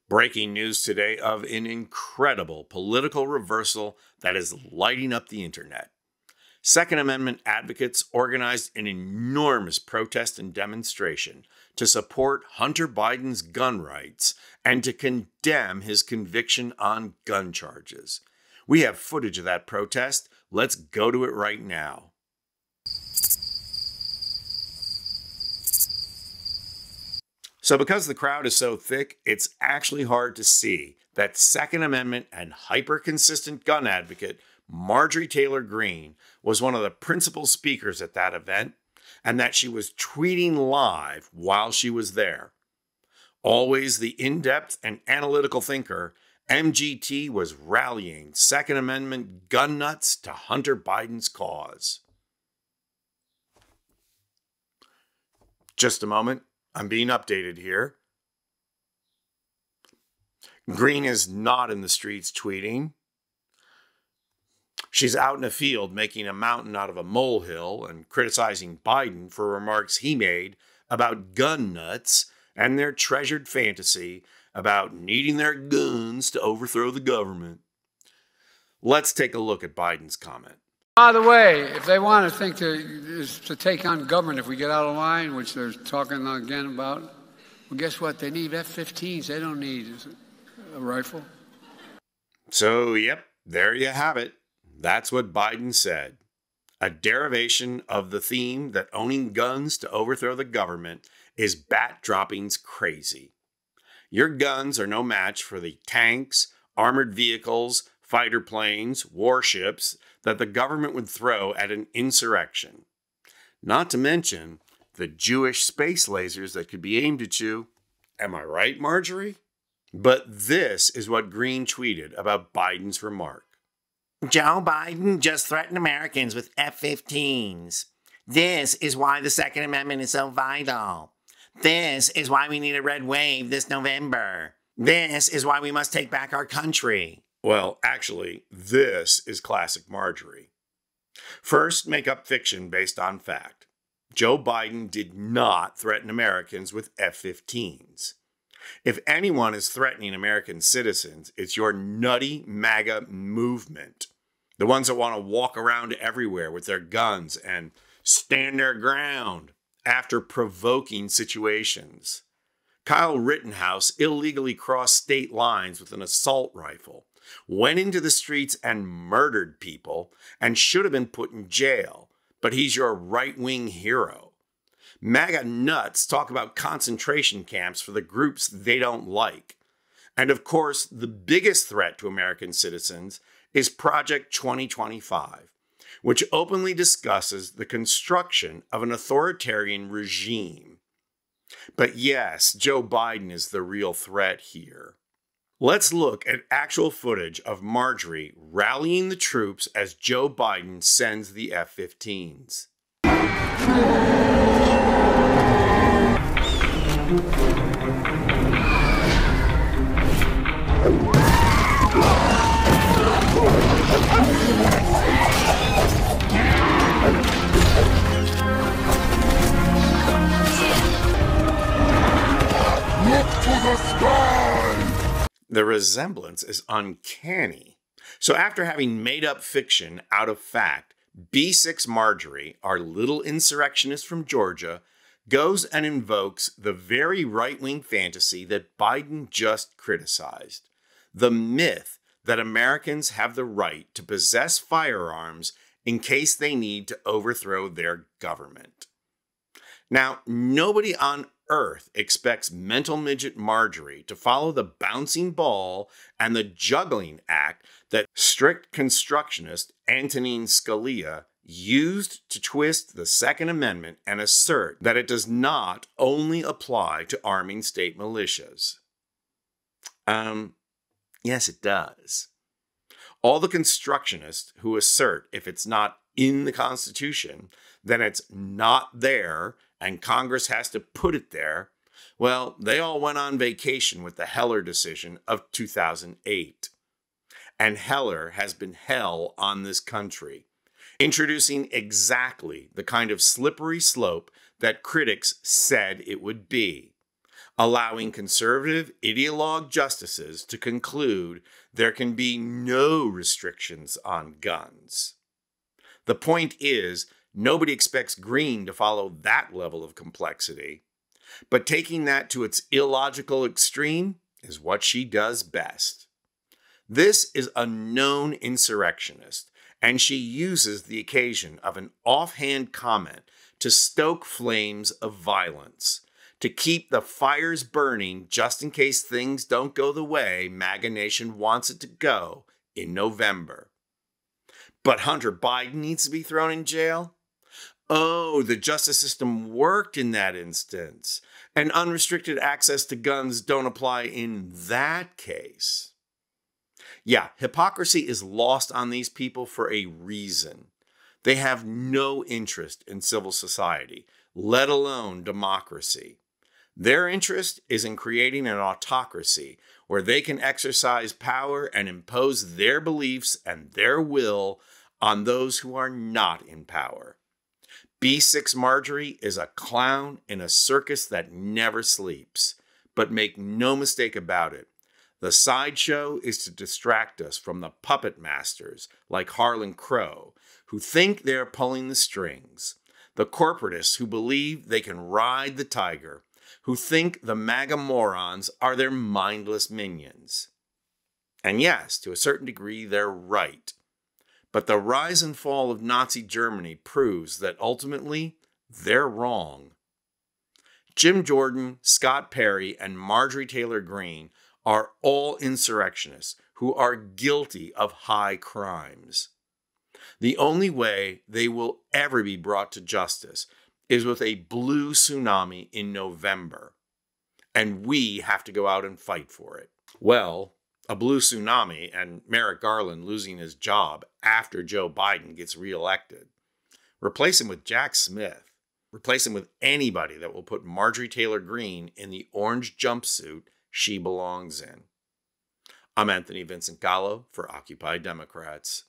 Breaking news today of an incredible political reversal that is lighting up the internet. Second Amendment advocates organized an enormous protest and demonstration to support Hunter Biden's gun rights and to condemn his conviction on gun charges. We have footage of that protest. Let's go to it right now. So because the crowd is so thick, it's actually hard to see that Second Amendment and hyper-consistent gun advocate Marjorie Taylor Greene was one of the principal speakers at that event, and that she was tweeting live while she was there. Always the in-depth and analytical thinker, MGT was rallying Second Amendment gun nuts to Hunter Biden's cause. Just a moment. I'm being updated here. Greene is not in the streets tweeting. She's out in a field making a mountain out of a molehill and criticizing Biden for remarks he made about gun nuts and their treasured fantasy about needing their guns to overthrow the government. Let's take a look at Biden's comment. By the way, if they want to think to take on government if we get out of line, which they're talking again about, well, guess what? They need F-15s. They don't need a rifle. So, yep, there you have it. That's what Biden said. A derivation of the theme that owning guns to overthrow the government is bat-droppings crazy. Your guns are no match for the tanks, armored vehicles, fighter planes, warships that the government would throw at an insurrection. Not to mention the Jewish space lasers that could be aimed at you. Am I right, Marjorie? But this is what Greene tweeted about Biden's remark. Joe Biden just threatened Americans with F-15s. This is why the Second Amendment is so vital. This is why we need a red wave this November. This is why we must take back our country. Well, actually, this is classic Marjorie. First, make up fiction based on fact. Joe Biden did not threaten Americans with F-15s. If anyone is threatening American citizens, it's your nutty MAGA movement. The ones that want to walk around everywhere with their guns and stand their ground after provoking situations. Kyle Rittenhouse illegally crossed state lines with an assault rifle, went into the streets and murdered people, and should have been put in jail, but he's your right-wing hero. MAGA nuts talk about concentration camps for the groups they don't like. And of course, the biggest threat to American citizens is Project 2025, which openly discusses the construction of an authoritarian regime. But yes, Joe Biden is the real threat here. Let's look at actual footage of Marjorie rallying the troops as Joe Biden sends the F-15s. Look to the sky! The resemblance is uncanny. So after having made up fiction out of fact, B6 Marjorie, our little insurrectionist from Georgia, goes and invokes the very right-wing fantasy that Biden just criticized. The myth that Americans have the right to possess firearms in case they need to overthrow their government. Now, nobody on earth expects mental midget Marjorie to follow the bouncing ball and the juggling act that strict constructionist Antonin Scalia used to twist the Second Amendment and assert that it does not only apply to arming state militias. Yes, it does. All the constructionists who assert if it's not in the Constitution, then it's not there and Congress has to put it there, well, they all went on vacation with the Heller decision of 2008. And Heller has been hell on this country, introducing exactly the kind of slippery slope that critics said it would be. allowing conservative ideologue justices to conclude there can be no restrictions on guns. The point is, nobody expects Greene to follow that level of complexity, but taking that to its illogical extreme is what she does best. This is a known insurrectionist, and she uses the occasion of an offhand comment to stoke flames of violence, to keep the fires burning just in case things don't go the way MAGA Nation wants it to go in November. But Hunter Biden needs to be thrown in jail? Oh, the justice system worked in that instance, and unrestricted access to guns don't apply in that case. Yeah, hypocrisy is lost on these people for a reason. They have no interest in civil society, let alone democracy. Their interest is in creating an autocracy where they can exercise power and impose their beliefs and their will on those who are not in power. B6 Marjorie is a clown in a circus that never sleeps. But make no mistake about it, the sideshow is to distract us from the puppet masters like Harlan Crow, who think they're pulling the strings, the corporatists who believe they can ride the tiger, who think the MAGA morons are their mindless minions. And yes, to a certain degree, they're right. But the rise and fall of Nazi Germany proves that ultimately, they're wrong. Jim Jordan, Scott Perry, and Marjorie Taylor Greene are all insurrectionists who are guilty of high crimes. The only way they will ever be brought to justice is with a blue tsunami in November. And we have to go out and fight for it. Well, a blue tsunami and Merrick Garland losing his job after Joe Biden gets reelected. Replace him with Jack Smith. Replace him with anybody that will put Marjorie Taylor Greene in the orange jumpsuit she belongs in. I'm Anthony Vincent Gallo for Occupy Democrats.